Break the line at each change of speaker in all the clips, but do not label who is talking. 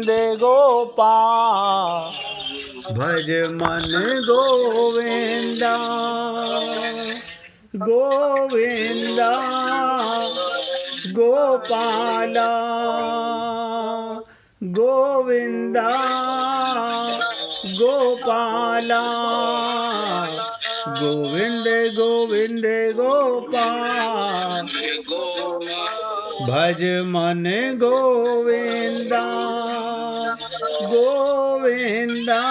दे गोपाल भज मन गोविंदा गोविंदा गोपाला गोविंदा गोपाला गोविंद गोविंद गोपाल भज मन गोविंदा गोविंदा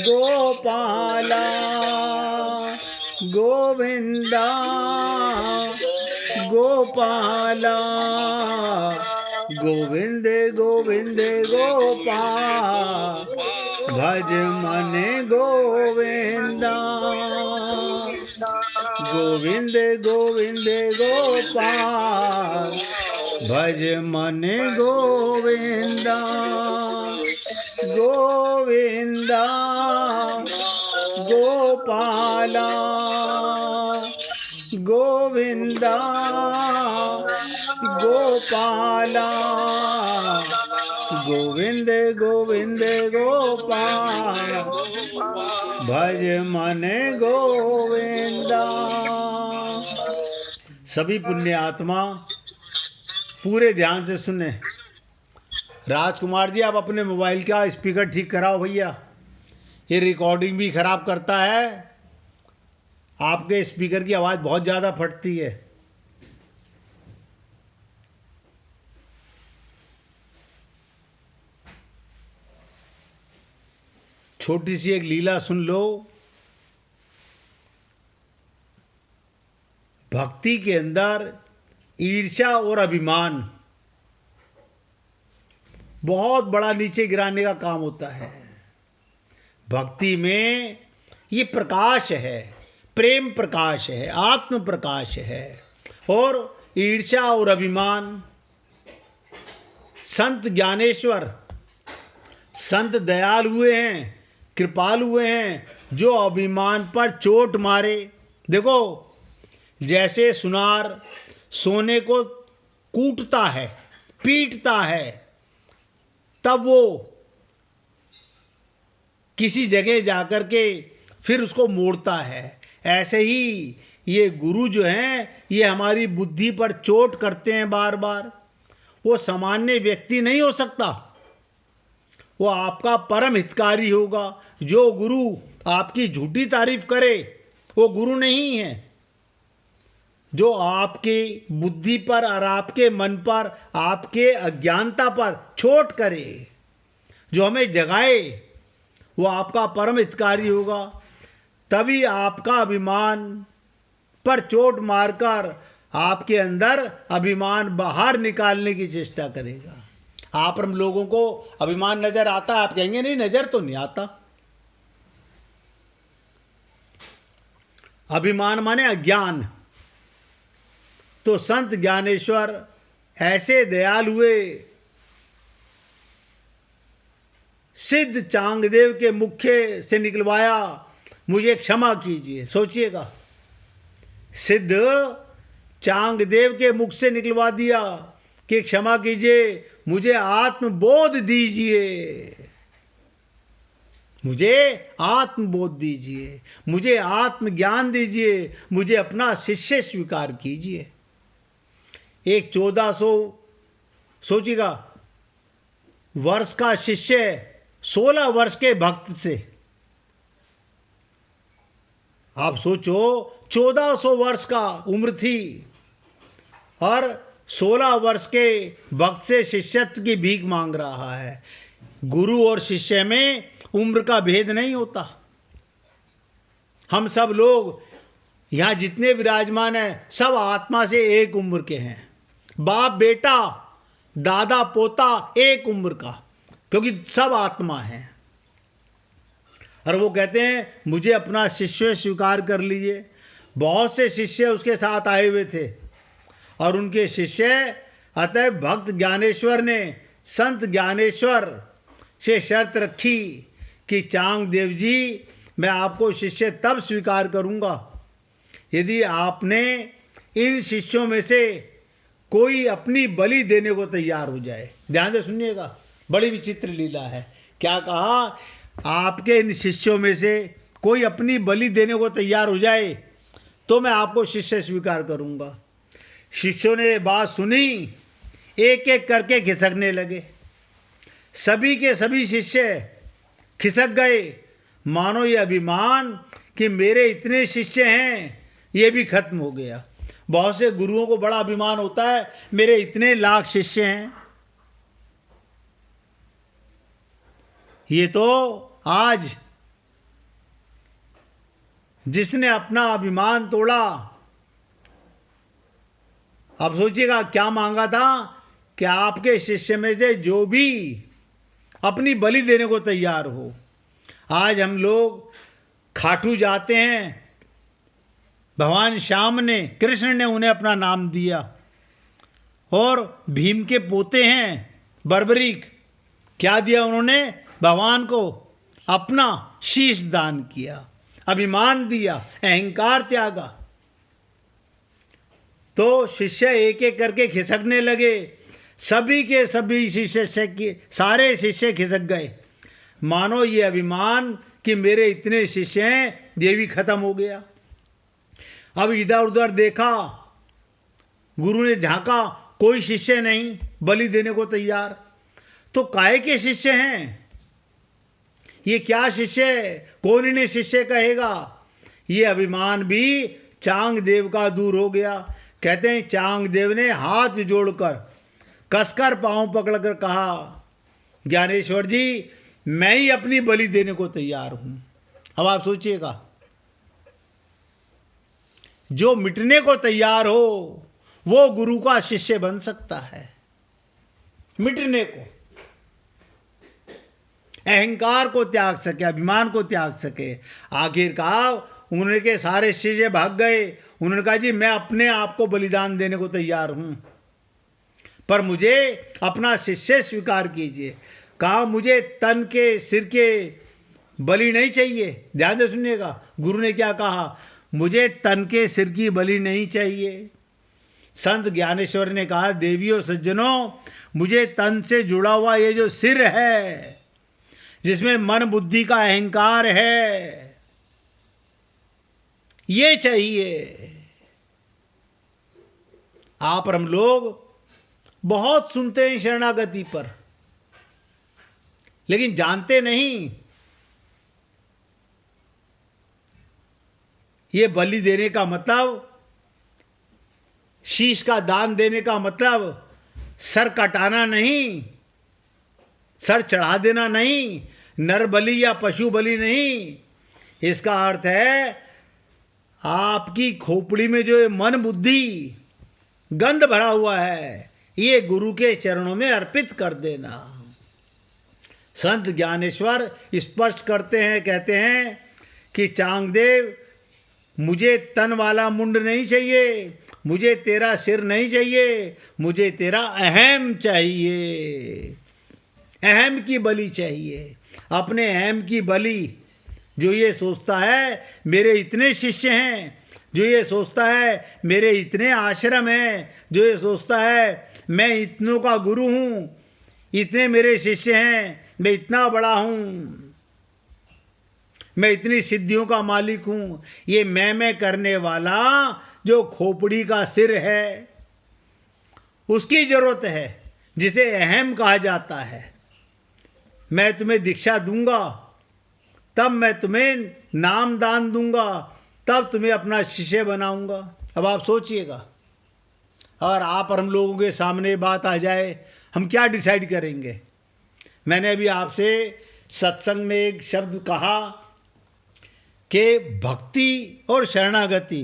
गोपाला गोविंदा गोपाला गोविंद गोविंद गोपाल भज मन गोविंदा गोविंद गोविंद गोपाल भज मन गोविंदा गोविंदा गोपाला गोविंदा गोपाला गोविंद गोविंद गोपाल भज मन गोविंदा। सभी पुण्य आत्मा पूरे ध्यान से सुने। राजकुमार जी, आप अपने मोबाइल का स्पीकर ठीक कराओ भैया, ये रिकॉर्डिंग भी खराब करता है। आपके स्पीकर की आवाज़ बहुत ज़्यादा फटती है। छोटी सी एक लीला सुन लो। भक्ति के अंदर ईर्ष्या और अभिमान बहुत बड़ा नीचे गिराने का काम होता है। भक्ति में ये प्रकाश है, प्रेम प्रकाश है, आत्म प्रकाश है। और ईर्ष्या और अभिमान, संत ज्ञानेश्वर, संत दयाल हुए हैं, कृपालु हुए हैं, जो अभिमान पर चोट मारे। देखो, जैसे सुनार सोने को कूटता है, पीटता है, तब वो किसी जगह जाकर के फिर उसको मोड़ता है। ऐसे ही ये गुरु जो हैं, ये हमारी बुद्धि पर चोट करते हैं बार बार। वो सामान्य व्यक्ति नहीं हो सकता, वो आपका परम हितकारी होगा। जो गुरु आपकी झूठी तारीफ करे वो गुरु नहीं है। जो आपकी बुद्धि पर और आपके मन पर, आपके अज्ञानता पर चोट करे, जो हमें जगाए, वो आपका परम हितकारी होगा। तभी आपका अभिमान पर चोट मारकर आपके अंदर अभिमान बाहर निकालने की चेष्टा करेगा। आप हम लोगों को अभिमान नजर आता है, आप कहेंगे नहीं, नजर तो नहीं आता। अभिमान माने अज्ञान। तो संत ज्ञानेश्वर ऐसे दयाल हुए, सिद्ध चांगदेव के मुख्य से निकलवाया, मुझे क्षमा कीजिए। सोचिएगा, सिद्ध चांगदेव के मुख से निकलवा दिया कि क्षमा कीजिए, मुझे आत्मबोध दीजिए, मुझे आत्मबोध दीजिए, मुझे आत्मज्ञान दीजिए, मुझे अपना शिष्य स्वीकार कीजिए। एक 1400 सोचिएगा वर्ष का शिष्य 16 वर्ष के भक्त से, आप सोचो 1400 वर्ष का उम्र थी और 16 वर्ष के भक्त से शिष्यत्व की भीख मांग रहा है। गुरु और शिष्य में उम्र का भेद नहीं होता। हम सब लोग यहाँ जितने विराजमान हैं, सब आत्मा से एक उम्र के हैं। बाप बेटा, दादा पोता एक उम्र का, क्योंकि सब आत्मा हैं। और वो कहते हैं मुझे अपना शिष्य स्वीकार कर लीजिए। बहुत से शिष्य उसके साथ आए हुए थे और उनके शिष्य अतः भक्त ज्ञानेश्वर ने संत ज्ञानेश्वर से शर्त रखी कि चांगदेव जी, मैं आपको शिष्य तब स्वीकार करूंगा यदि आपने इन शिष्यों में से कोई अपनी बलि देने को तैयार हो जाए। ध्यान से सुनिएगा, बड़ी विचित्र लीला है। क्या कहा, आपके इन शिष्यों में से कोई अपनी बलि देने को तैयार हो जाए तो मैं आपको शिष्य स्वीकार करूंगा। शिष्यों ने बात सुनी, एक एक करके खिसकने लगे। सभी के सभी शिष्य खिसक गए, मानो ये अभिमान कि मेरे इतने शिष्य हैं ये भी खत्म हो गया। बहुत से गुरुओं को बड़ा अभिमान होता है, मेरे इतने लाख शिष्य हैं। ये तो आज जिसने अपना अभिमान तोड़ा, अब सोचिएगा क्या मांगा था कि आपके शिष्य में से जो भी अपनी बलि देने को तैयार हो। आज हम लोग खाटू जाते हैं, भगवान श्याम ने, कृष्ण ने उन्हें अपना नाम दिया, और भीम के पोते हैं बर्बरीक, क्या दिया उन्होंने भगवान को? अपना शीश दान किया, अभिमान दिया, अहंकार त्यागा। तो शिष्य एक एक करके खिसकने लगे, सभी के सभी शिष्य, सारे शिष्य खिसक गए, मानो ये अभिमान कि मेरे इतने शिष्य हैं ये भी खत्म हो गया। अब इधर उधर देखा, गुरु ने झांका, कोई शिष्य नहीं बलि देने को तैयार। तो काहे के शिष्य हैं ये? क्या शिष्य, कौन इन्हें शिष्य कहेगा? ये अभिमान भी चांग देव का दूर हो गया। कहते हैं चांग देव ने हाथ जोड़कर कसकर पांव पकड़कर कहा, ज्ञानेश्वर जी मैं ही अपनी बलि देने को तैयार हूं। अब आप सोचिएगा, जो मिटने को तैयार हो वो गुरु का शिष्य बन सकता है। मिटने को, अहंकार को त्याग सके, अभिमान को त्याग सके। आखिरकार उनके सारे शिष्य भाग गए। उन्होंने कहा जी मैं अपने आप को बलिदान देने को तैयार हूं, पर मुझे अपना शिष्य स्वीकार कीजिए। कहा मुझे तन के सिर के बलि नहीं चाहिए। ध्यान से सुनिएगा, गुरु ने क्या कहा, मुझे तन के सिर की बलि नहीं चाहिए। संत ज्ञानेश्वर ने कहा, देवियों सज्जनों, मुझे तन से जुड़ा हुआ ये जो सिर है, जिसमें मन बुद्धि का अहंकार है, ये चाहिए। आप और हम लोग बहुत सुनते हैं शरणागति पर, लेकिन जानते नहीं ये बलि देने का मतलब, शीश का दान देने का मतलब सर कटाना नहीं, सर चढ़ा देना नहीं, नर बलि या पशु बलि नहीं। इसका अर्थ है आपकी खोपड़ी में जो मन बुद्धि गंध भरा हुआ है, ये गुरु के चरणों में अर्पित कर देना। संत ज्ञानेश्वर स्पष्ट करते हैं, कहते हैं कि चांगदेव मुझे तन वाला मुंड नहीं चाहिए, मुझे तेरा सिर नहीं चाहिए, मुझे तेरा अहम चाहिए, अहम की बलि चाहिए। अपने अहम की बलि, जो ये सोचता है मेरे इतने शिष्य हैं, जो ये सोचता है मेरे इतने आश्रम हैं, जो ये सोचता है मैं इतनों का गुरु हूँ, इतने मेरे शिष्य हैं, मैं इतना बड़ा हूँ, मैं इतनी सिद्धियों का मालिक हूँ, ये मैं करने वाला जो खोपड़ी का सिर है उसकी जरूरत है, जिसे अहम कहा जाता है। मैं तुम्हें दीक्षा दूंगा, तब मैं तुम्हें नाम दान दूंगा, तब तुम्हें अपना शिष्य बनाऊंगा। अब आप सोचिएगा, और आप और हम लोगों के सामने बात आ जाए, हम क्या डिसाइड करेंगे? मैंने अभी आपसे सत्संग में एक शब्द कहा कि भक्ति और शरणागति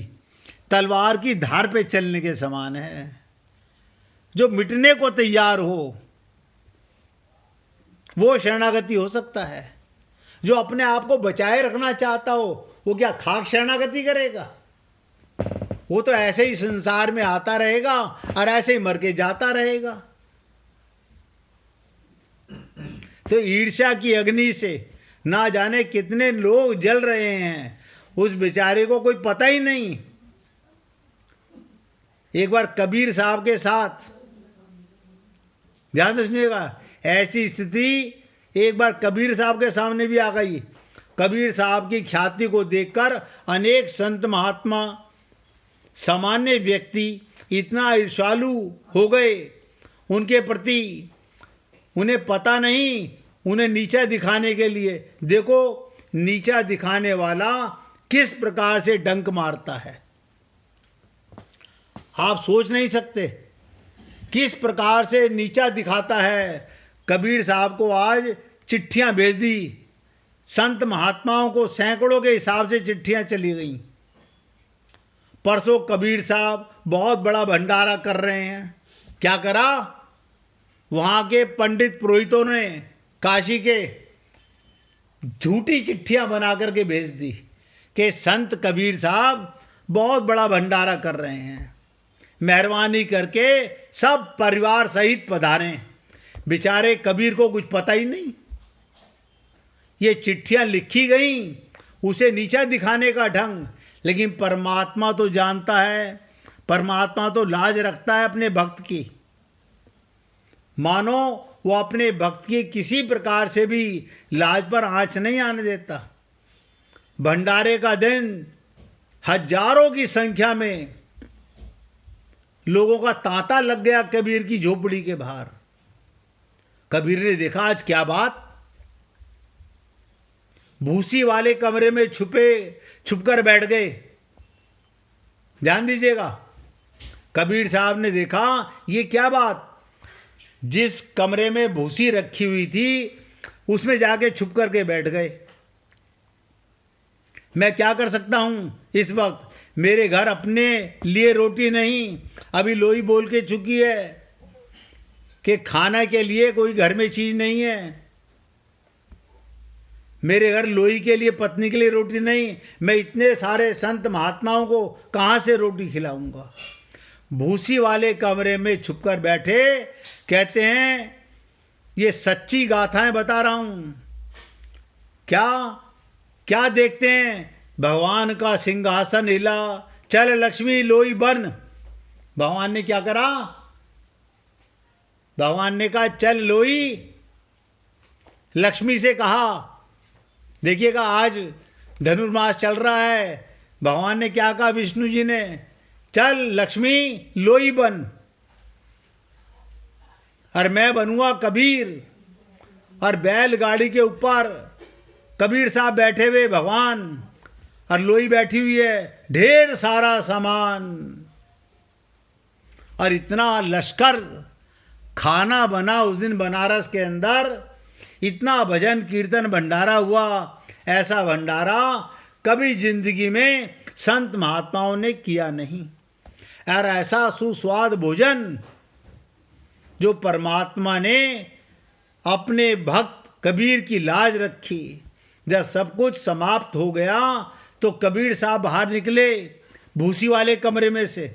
तलवार की धार पे चलने के समान है। जो मिटने को तैयार हो वो शरणागति हो सकता है, जो अपने आप को बचाए रखना चाहता हो वो क्या खाक शरणागति करेगा? वो तो ऐसे ही संसार में आता रहेगा और ऐसे ही मर के जाता रहेगा। तो ईर्ष्या की अग्नि से ना जाने कितने लोग जल रहे हैं, उस बेचारे को कोई पता ही नहीं। एक बार कबीर साहब के साथ, ध्यान से सुनिएगा, ऐसी स्थिति एक बार कबीर साहब के सामने भी आ गई। कबीर साहब की ख्याति को देखकर अनेक संत महात्मा, सामान्य व्यक्ति इतना ईर्ष्यालु हो गए उनके प्रति, उन्हें पता नहीं, उन्हें नीचा दिखाने के लिए, देखो नीचा दिखाने वाला किस प्रकार से डंक मारता है, आप सोच नहीं सकते किस प्रकार से नीचा दिखाता है। कबीर साहब को आज चिट्ठियां भेज दी, संत महात्माओं को सैकड़ों के हिसाब से चिट्ठियां चली गईं। परसों कबीर साहब बहुत बड़ा भंडारा कर रहे हैं। क्या करा? वहाँ के पंडित पुरोहितों ने काशी के झूठी चिट्ठियां बना करके भेज दी कि संत कबीर साहब बहुत बड़ा भंडारा कर रहे हैं, मेहरबानी करके सब परिवार सहित पधारें। बेचारे कबीर को कुछ पता ही नहीं, ये चिट्ठियां लिखी गईं उसे नीचा दिखाने का ढंग। लेकिन परमात्मा तो जानता है, परमात्मा तो लाज रखता है अपने भक्त की। मानो वो अपने भक्त की किसी प्रकार से भी लाज पर आंच नहीं आने देता। भंडारे का दिन हजारों की संख्या में लोगों का तांता लग गया कबीर की झोपड़ी के बाहर। कबीर ने देखा आज क्या बात, भूसी वाले कमरे में छुपकर बैठ गए। ध्यान दीजिएगा, कबीर साहब ने देखा ये क्या बात, जिस कमरे में भूसी रखी हुई थी उसमें जाके छुप करके बैठ गए। मैं क्या कर सकता हूं इस वक्त, मेरे घर अपने लिए रोटी नहीं, अभी लोई बोल के चुकी है कि खाना के लिए कोई घर में चीज नहीं है। मेरे घर लोई के लिए, पत्नी के लिए रोटी नहीं, मैं इतने सारे संत महात्माओं को कहाँ से रोटी खिलाऊंगा। भूसी वाले कमरे में छुपकर बैठे, कहते हैं ये सच्ची गाथाएं बता रहा हूं। क्या क्या देखते हैं, भगवान का सिंहासन हिला, चल लक्ष्मी लोई बन। भगवान ने क्या करा? भगवान ने कहा चल लोई, लक्ष्मी से कहा। देखिएगा आज धनुर्मास चल रहा है, भगवान ने क्या कहा विष्णु जी ने, चल लक्ष्मी लोई बन, और मैं बनूंगा कबीर। और बैलगाड़ी के ऊपर कबीर साहब बैठे हुए भगवान, और लोई बैठी हुई है, ढेर सारा सामान और इतना लश्कर। खाना बना उस दिन बनारस के अंदर, इतना भजन कीर्तन भंडारा हुआ, ऐसा भंडारा कभी जिंदगी में संत महात्माओं ने किया नहीं। और ऐसा सुस्वाद भोजन जो परमात्मा ने अपने भक्त कबीर की लाज रखी। जब सब कुछ समाप्त हो गया तो कबीर साहब बाहर निकले भूसी वाले कमरे में से,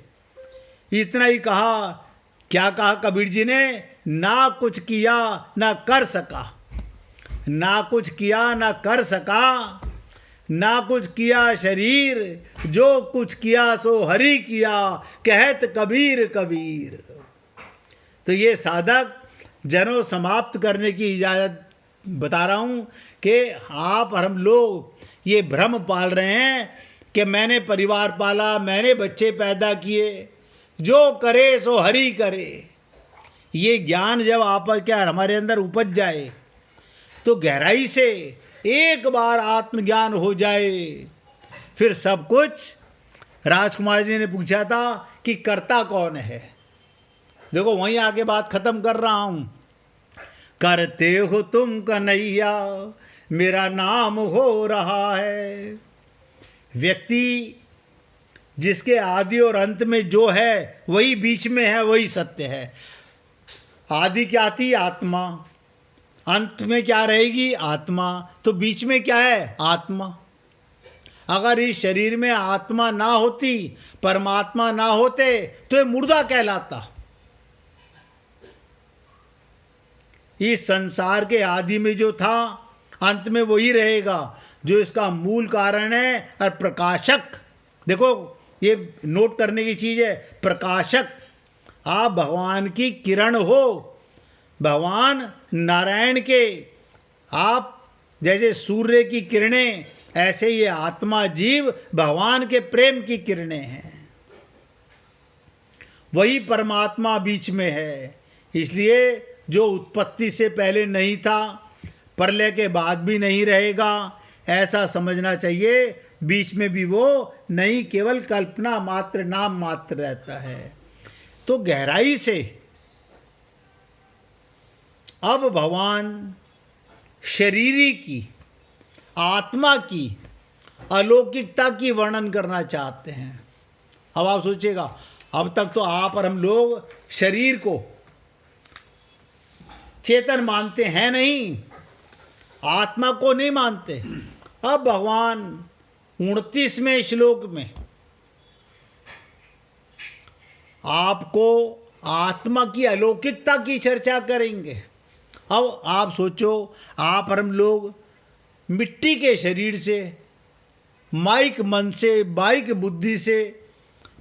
इतना ही कहा। क्या कहा कबीर जी ने? ना कुछ किया ना कर सका, ना कुछ किया ना कर सका, ना कुछ किया शरीर, जो कुछ किया सो हरि किया, कहत कबीर कबीर। तो ये साधक जन्म समाप्त करने की इजाज़त बता रहा हूँ कि आप और हम लोग ये भ्रम पाल रहे हैं कि मैंने परिवार पाला, मैंने बच्चे पैदा किए, जो करे सो हरि करे। ये ज्ञान जब आप क्या हमारे अंदर उपज जाए तो गहराई से एक बार आत्मज्ञान हो जाए, फिर सब कुछ। राजकुमार जी ने पूछा था कि कर्ता कौन है, देखो वहीं आके बात खत्म कर रहा हूं। करते हो तुम कन्हैया, मेरा नाम हो रहा है। व्यक्ति जिसके आदि और अंत में जो है वही बीच में है, वही सत्य है। आदि क्या थी? आत्मा। अंत में क्या रहेगी? आत्मा। तो बीच में क्या है? आत्मा। अगर इस शरीर में आत्मा ना होती, परमात्मा ना होते, तो ये मुर्दा कहलाता। इस संसार के आदि में जो था, अंत में वही रहेगा, जो इसका मूल कारण है। और प्रकाशक, देखो ये नोट करने की चीज है, प्रकाशक। आप भगवान की किरण हो, भगवान नारायण के, आप जैसे सूर्य की किरणें, ऐसे ये आत्मा जीव भगवान के प्रेम की किरणें हैं। वही परमात्मा बीच में है। इसलिए जो उत्पत्ति से पहले नहीं था, प्रलय के बाद भी नहीं रहेगा, ऐसा समझना चाहिए। बीच में भी वो नहीं, केवल कल्पना मात्र, नाम मात्र रहता है। तो गहराई से अब भगवान शरीरी की, आत्मा की अलौकिकता की वर्णन करना चाहते हैं। अब आप सोचिएगा, अब तक तो आप और हम लोग शरीर को चेतन मानते हैं नहीं, आत्मा को नहीं मानते। अब भगवान 29वें श्लोक में आपको आत्मा की अलौकिकता की चर्चा करेंगे। अब आप सोचो, आप और हम लोग मिट्टी के शरीर से, माइक मन से, बाइक बुद्धि से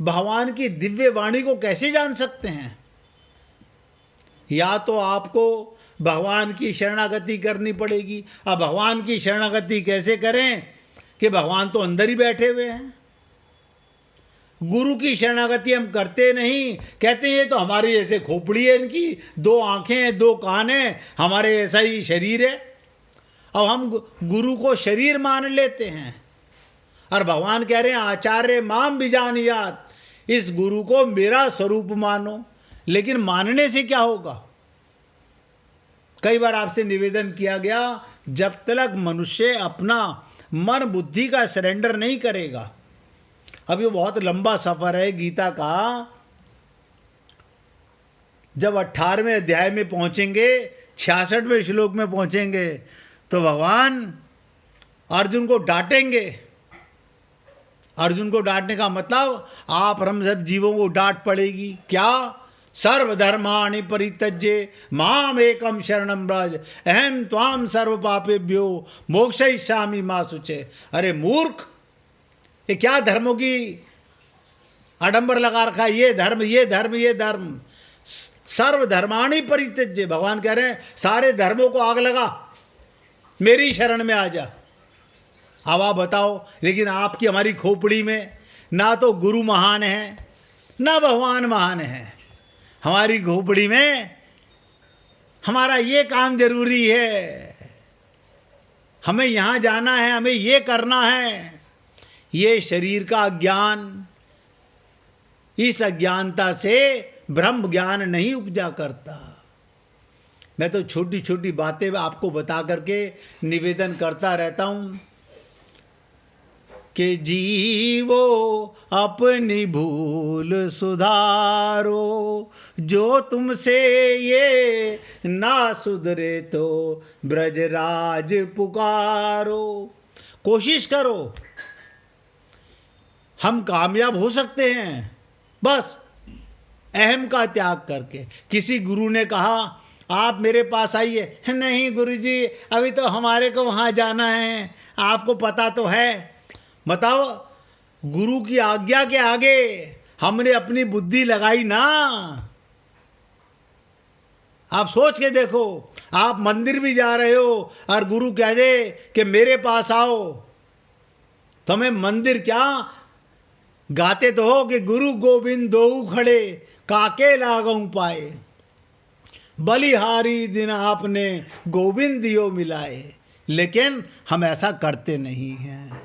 भगवान की दिव्य वाणी को कैसे जान सकते हैं? या तो आपको भगवान की शरणागति करनी पड़ेगी। अब भगवान की शरणागति कैसे करें कि भगवान तो अंदर ही बैठे हुए हैं। गुरु की शरणागति हम करते नहीं, कहते हैं ये तो हमारी जैसे खोपड़ी है, इनकी 2 आंखें हैं, 2 कान हैं, हमारे ऐसा ही शरीर है। अब हम गुरु को शरीर मान लेते हैं, और भगवान कह रहे हैं आचार्य माम बिजानियात, इस गुरु को मेरा स्वरूप मानो। लेकिन मानने से क्या होगा? कई बार आपसे निवेदन किया गया, जब तक मनुष्य अपना मन बुद्धि का सरेंडर नहीं करेगा, अब ये बहुत लंबा सफर है गीता का। जब 18वें अध्याय में पहुंचेंगे, 66वें श्लोक में पहुंचेंगे, तो भगवान अर्जुन को डांटेंगे। अर्जुन को डांटने का मतलब आप हम सब जीवों को डांट पड़ेगी। क्या? सर्वधर्माणि परित्यज्य माम एकम शरणम व्रज अहम त्वाम सर्व पापेभ्यो मोक्षयिष्यामि मा शुचे। अरे मूर्ख, ये क्या धर्मों की आडंबर लगा रखा है? ये धर्म, ये धर्म, ये धर्म। सर्वधर्माणि परित्यज्य, भगवान कह रहे हैं सारे धर्मों को आग लगा, मेरी शरण में आ जा। अब आप बताओ, लेकिन आपकी हमारी खोपड़ी में ना तो गुरु महान है, ना भगवान महान है। हमारी खोपड़ी में हमारा ये काम जरूरी है, हमें यहाँ जाना है, हमें ये करना है। ये शरीर का ज्ञान, इस अज्ञानता से ब्रह्म ज्ञान नहीं उपजा करता। मैं तो छोटी छोटी बातें आपको बता करके निवेदन करता रहता हूँ कि जीवो अपनी भूल सुधारो, जो तुमसे ये ना सुधरे तो ब्रजराज पुकारो। कोशिश करो, हम कामयाब हो सकते हैं बस अहम का त्याग करके। किसी गुरु ने कहा आप मेरे पास आइए, नहीं गुरुजी अभी तो हमारे को वहाँ जाना है, आपको पता तो है। बताओ, गुरु की आज्ञा के आगे हमने अपनी बुद्धि लगाई ना। आप सोच के देखो, आप मंदिर भी जा रहे हो और गुरु कह दे कि मेरे पास आओ, तो हमें मंदिर क्या, गाते तो हो कि गुरु गोविंद दोऊ खड़े काके लागऊ पाए, बलिहारी दिन आपने गोविंद दियो मिलाए। लेकिन हम ऐसा करते नहीं हैं।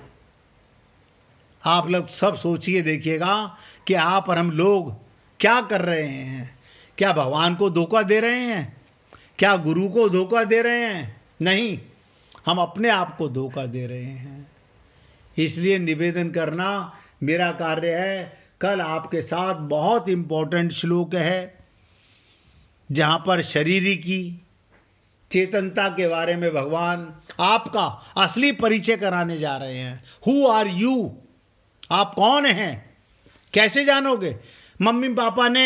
आप लोग सब सोचिए देखिएगा कि आप और हम लोग क्या कर रहे हैं। क्या भगवान को धोखा दे रहे हैं? क्या गुरु को धोखा दे रहे हैं? नहीं, हम अपने आप को धोखा दे रहे हैं। इसलिए निवेदन करना मेरा कार्य है। कल आपके साथ बहुत इम्पोर्टेंट श्लोक है जहाँ पर शरीरी की चेतनता के बारे में भगवान आपका असली परिचय कराने जा रहे हैं। Who are you? आप कौन हैं? कैसे जानोगे? मम्मी पापा ने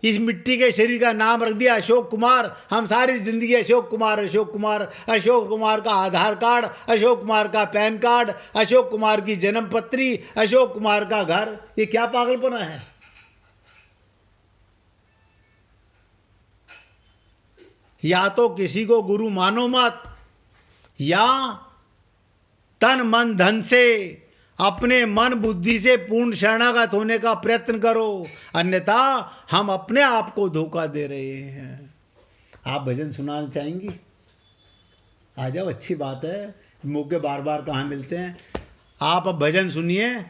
इस मिट्टी के शरीर का नाम रख दिया अशोक कुमार। हम सारी जिंदगी अशोक कुमार, अशोक कुमार, अशोक कुमार का आधार कार्ड, अशोक कुमार का पैन कार्ड, अशोक कुमार की जन्म पत्री, अशोक कुमार का घर। ये क्या पागलपना है? या तो किसी को गुरु मानो मत, या तन मन धन से अपने मन बुद्धि से पूर्ण शरणागत होने का प्रयत्न करो, अन्यथा हम अपने आप को धोखा दे रहे हैं। आप भजन सुनाना चाहेंगी? आ जाओ, अच्छी बात है, मौके बार बार कहाँ मिलते हैं। आप अब भजन सुनिए।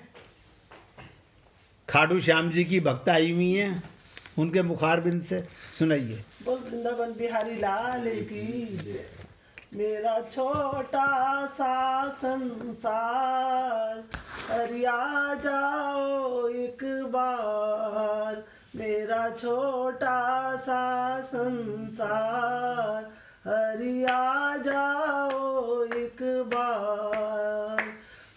खाटू श्याम जी की भक्त आई हुई हैं, उनके मुखारबिंद से सुनाइए।
बोल वृंदावन बिहारी लाल की। मेरा छोटा सा संसार, अरे आ जाओ एक बार। मेरा छोटा सा संसार, हरि आ जाओ एक बार।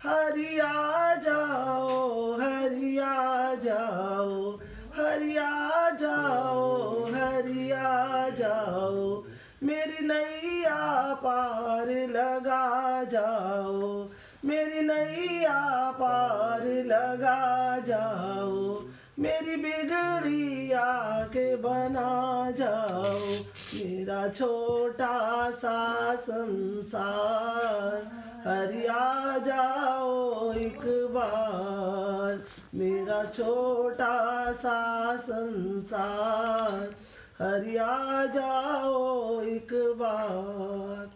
हरि आ जाओ, हरि आ जाओ, हरि आ जाओ, हरि आ जाओ। मेरी नैया पार लगा जाओ, मेरी नैया पार लगा जाओ। मेरी बिगड़ी आके बना जाओ। मेरा छोटा सा संसार, हरि आ जाओ एक बार। मेरा छोटा सा संसार, हरि आ जाओ एक बार।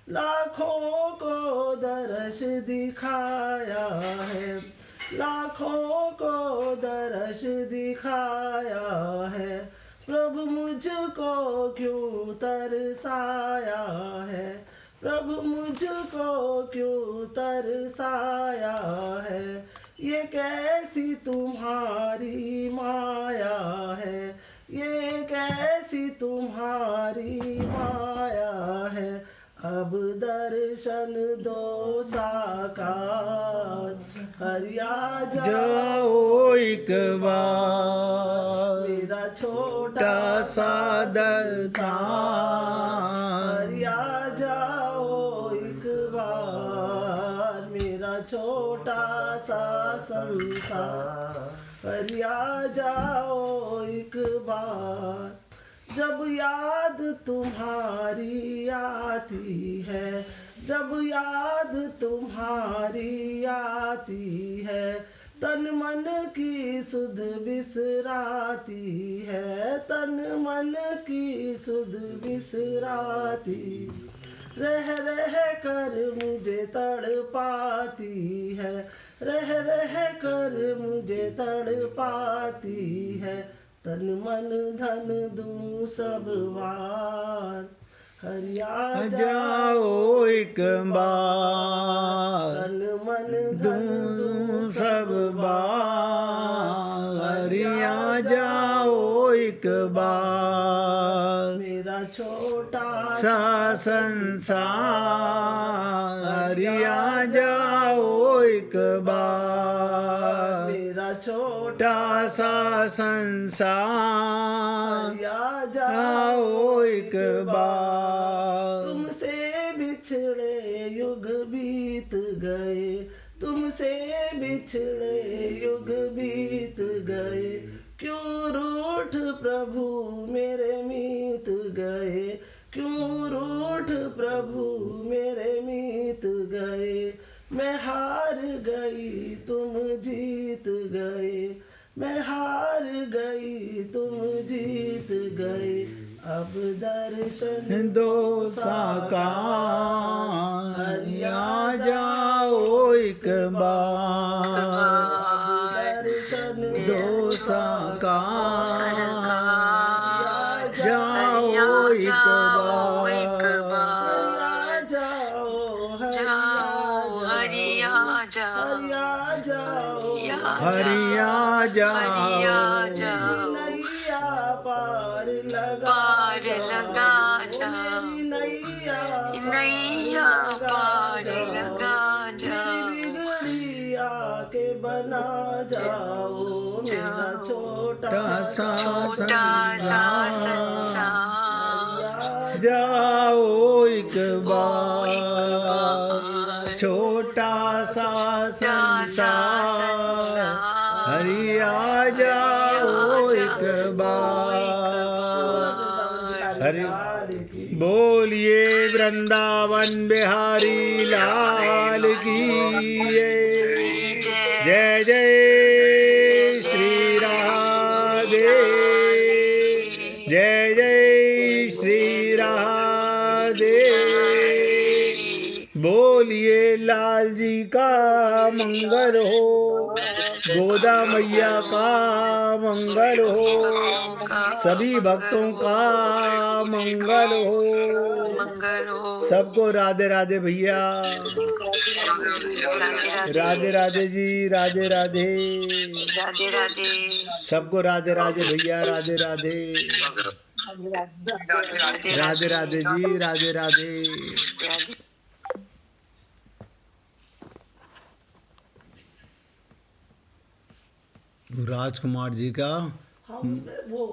लाखों को दर्श दिखाया है, लाखों को दर्श दिखाया है। प्रभु मुझको क्यों तरसाया है, प्रभु मुझको क्यों तरसाया है। ये कैसी तुम्हारी माया है, ये कैसी तुम्हारी माया है। अब दर्शन दो साकार, हरि आ
जाओ एक बार।
मेरा छोटा सा संसार, हरि आ जाओ एक बार। मेरा छोटा सा संसार, हरि आ जाओ एक बार। जब याद तुम्हारी आती है, जब याद तुम्हारी आती है। तन मन की सुध बिसराती है, तन मन की सुध बिसराती। रह रह कर मुझे तड़पाती है, रह रह कर मुझे तड़पाती है। तन मन धन दूं सब वार, हरि आ
जाओ एक बार।
तन मन धन
दूं सब बार, हरि आ जाओ एक बार।
मेरा छोटा
सा संसार, हरि आ जाओ एक बार।
मेरा
छोटा सा संसार,
आ
जाओ एक बार।
तुमसे बिछड़े युग बीत गए, तुमसे बिछड़े युग बीत गए। क्यों रूठ प्रभु मेरे मीत गए, क्यों रूठ प्रभु मेरे मीत गए। मैं हार गई तुम जीत गए, मैं हार गई तुम जीत गए। अब दर्शन
दो साकार, हरि आ जाओ एक बार।
दर्शन
दो साकार, जाओ एक बार। हरि आ जाओ,
नैया पार लगा जाओ, नैया पार लगा जाओ। बिगड़ी आके बना जाओ, मेरा छोटा सा संसार।
जाओ एक बार। छोटा सा संसार, हरि आ जाओ एक बार। हरि वृंदावन बिहारी लाल की जय जय श्री राधे, जय जय श्री राधे। बोलिए लाल जी का मंगल हो, गोदा मैया का मंगल हो, सभी भक्तों का मंगल हो। सबको राधे राधे भैया, राधे राधे जी, राधे राधे,
राधे राधे,
सबको राधे राधे भैया, राधे राधे, राधे राधे जी, राधे राधे। राजकुमार जी का
वो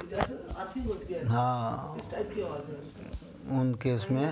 जैसे आरती होती है
हाँ
इस टाइप की आवाज है।
उनके उसमें